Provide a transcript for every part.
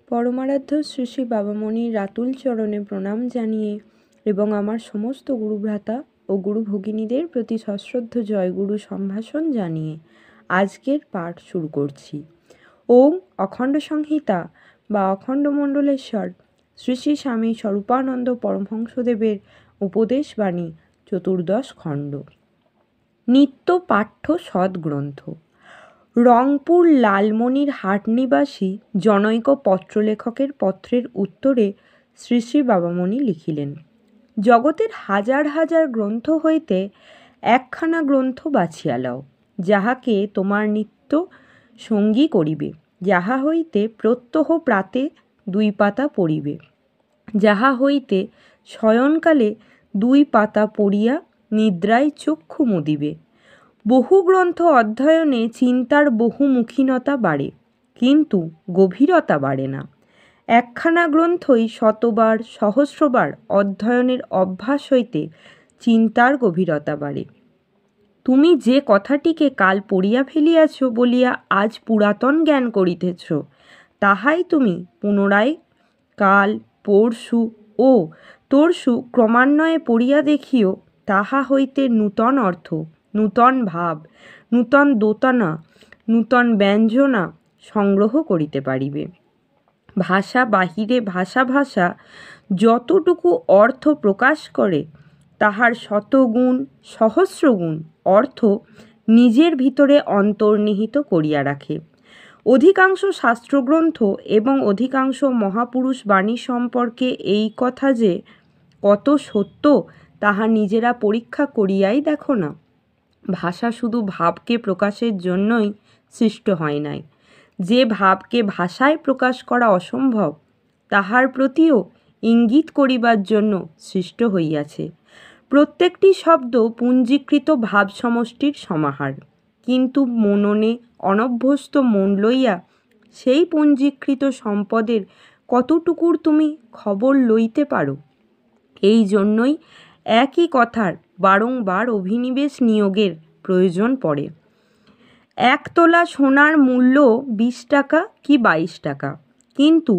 পরমারাধ্য শ্রী শ্রী বাবামণির রাতুল চরণে প্রণাম জানিয়ে এবং আমার সমস্ত গুরুভ্রাতা ও গুরু ভগিনীদের প্রতি সশ্রদ্ধ জয়গুরু সম্ভাষণ জানিয়ে আজকের পাঠ শুরু করছি। ওম অখণ্ড সংহিতা বা অখণ্ড মণ্ডলেশ্বর শ্রী শ্রী স্বামী স্বরূপানন্দ পরমহংসদেবের উপদেশবাণী, চতুর্দশ খণ্ড। নিত্য পাঠ্য সদ্গ্রন্থ। রংপুর লালমনির হাট নিবাসী জনৈক পত্রলেখকের পত্রের উত্তরে শ্রী শ্রী বাবামণি লিখিলেন, জগতের হাজার হাজার গ্রন্থ হইতে একখানা গ্রন্থ বাছিয়া লও, যাহাকে তোমার নিত্য সঙ্গী করিবে, যাহা হইতে প্রত্যহ প্রাতে 2 পাতা পড়িবে, যাহা হইতে শয়নকালে 2 পাতা পড়িয়া নিদ্রায় চক্ষু মুদিবে। বহু গ্রন্থ অধ্যয়নে চিন্তার বহুমুখীনতা বাড়ে, কিন্তু গভীরতা বাড়ে না। একখানা গ্রন্থই শতবার সহস্রবার অধ্যয়নের অভ্যাস হইতে চিন্তার গভীরতা বাড়ে। তুমি যে কথাটিকে কাল পড়িয়া ফেলিয়াছ বলিয়া আজ পুরাতন জ্ঞান করিতেছ, তাহাই তুমি পুনরায় কাল পরশু ও তরশু ক্রমান্বয়ে পড়িয়া দেখিও, তাহা হইতে নূতন অর্থ, নূতন ভাব, নূতন দোতনা, নূতন ব্যঞ্জনা সংগ্রহ করিতে পারিবে। ভাষা বাহিরে ভাষা ভাষা যতটুকু অর্থ প্রকাশ করে, তাহার শতগুণ সহস্রগুণ অর্থ নিজের ভিতরে অন্তর্নিহিত করিয়া রাখে। অধিকাংশ শাস্ত্রগ্রন্থ এবং অধিকাংশ মহাপুরুষ বাণী সম্পর্কে এই কথা যে কত সত্য, তাহা নিজেরা পরীক্ষা করিয়াই দেখো না। ভাষা শুধু ভাবকে প্রকাশের জন্যই সৃষ্ট হয় নাই। যে ভাবকে ভাষায় প্রকাশ করা অসম্ভব, তাহার প্রতিও ইঙ্গিত করিবার জন্য সৃষ্ট হইয়াছে। প্রত্যেকটি শব্দ পুঞ্জীকৃত ভাব সমষ্টির সমাহার, কিন্তু মননে অনভ্যস্ত মন লইয়া সেই পুঞ্জীকৃত সম্পদের কতটুকুর তুমি খবর লইতে পারো? এই জন্যই একই কথার বারংবার অভিনিবেশ নিয়োগের প্রয়োজন পড়ে। 1 তোলা সোনার মূল্য 20 টাকা কি 22 টাকা, কিন্তু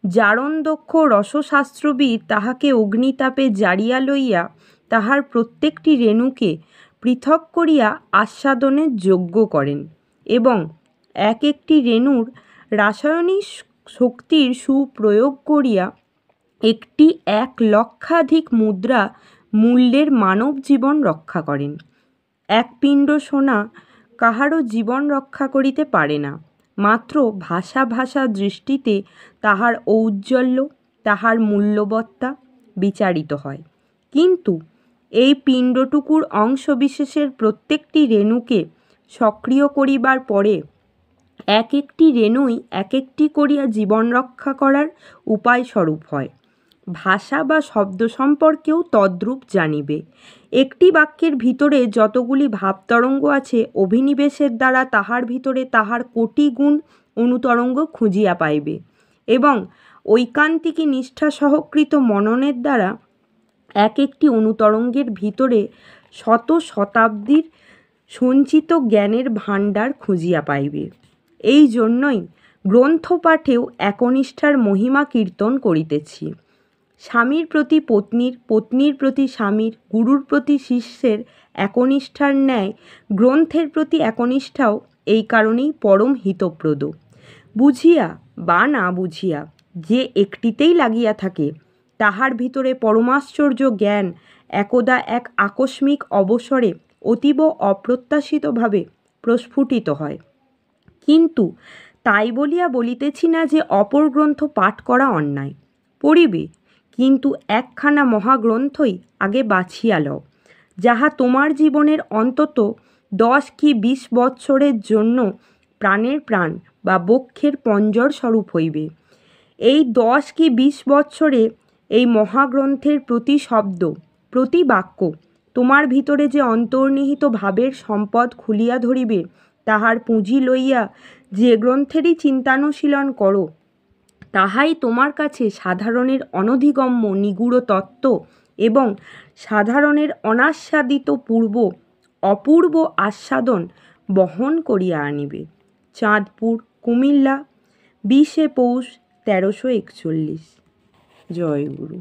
জারণদক্ষ রসশাস্ত্রবিদ তাহাকে অগ্নিতাপে জারিয়া লইয়া তাহার প্রত্যেকটি রেণুকে পৃথক করিয়া আস্বাদনের যোগ্য করেন এবং এক একটি রেণুর রাসায়নিক শক্তির সুপ্রয়োগ করিয়া একটি 1 লক্ষাধিক মুদ্রা মূল্যের মানব জীবন রক্ষা করেন। 1 পিণ্ড সোনা কাহারও জীবন রক্ষা করিতে পারে না, মাত্র ভাষা ভাষা দৃষ্টিতে তাহার ঔজ্জ্বল্য, তাহার মূল্যবত্তা বিচারিত হয়। কিন্তু এই পিণ্ডটুকুর অংশবিশেষের প্রত্যেকটি রেণুকে সক্রিয় করিবার পরে এক একটি রেণুই এক একটি করিয়া জীবন রক্ষা করার উপায় স্বরূপ হয়। ভাষা বা শব্দ সম্পর্কেও তদ্রূপ জানিবে। একটি বাক্যের ভিতরে যতগুলি ভাবতরঙ্গ আছে, অভিনিবেশের দ্বারা তাহার ভিতরে তাহার কোটি গুণ অনুতরঙ্গ খুঁজিয়া পাইবে এবং ঐকান্তিকী নিষ্ঠা সহকৃত মননের দ্বারা এক একটি অনুতরঙ্গের ভিতরে শত শতাব্দীর সঞ্চিত জ্ঞানের ভাণ্ডার খুঁজিয়া পাইবে। এই জন্যই গ্রন্থপাঠেও একনিষ্ঠার মহিমা কীর্তন করিতেছি। স্বামীর প্রতি পত্নীর, পত্নীর প্রতি স্বামীর, গুরুর প্রতি শিষ্যের একনিষ্ঠার ন্যায় গ্রন্থের প্রতি একনিষ্ঠাও এই কারণেই পরম হিতপ্রদ। বুঝিয়া বা না বুঝিয়া যে একটিতেই লাগিয়া থাকে, তাহার ভিতরে পরমাশ্চর্য জ্ঞান একদা এক আকস্মিক অবসরে অতীব অপ্রত্যাশিতভাবে প্রস্ফুটিত হয়। কিন্তু তাই বলিয়া বলিতেছি না যে অপর গ্রন্থ পাঠ করা অন্যায়। পড়িবে, কিন্তু একখানা মহাগ্রন্থই আগে বাছিয়া লও, যাহা তোমার জীবনের অন্তত 10 কি 20 বৎসরের জন্য প্রাণের প্রাণ বা বক্ষের পঞ্জর স্বরূপ হইবে। এই 10 কি 20 বৎসরে এই মহাগ্রন্থের প্রতি শব্দ, প্রতি বাক্য তোমার ভিতরে যে অন্তর্নিহিত ভাবের সম্পদ খুলিয়া ধরিবে, তাহার পুঁজি লইয়া যে গ্রন্থেরই চিন্তানুশীলন করো, তাহাই তোমার কাছে সাধারণের অনধিগম্য নিগূঢ় তত্ত্ব এবং সাধারণের অনাস্বাদিত অপূর্ব আস্বাদন বহন করিয়া আনিবে। চাঁদপুর, কুমিল্লা, 20 পৌষ 1341। জয় গুরু।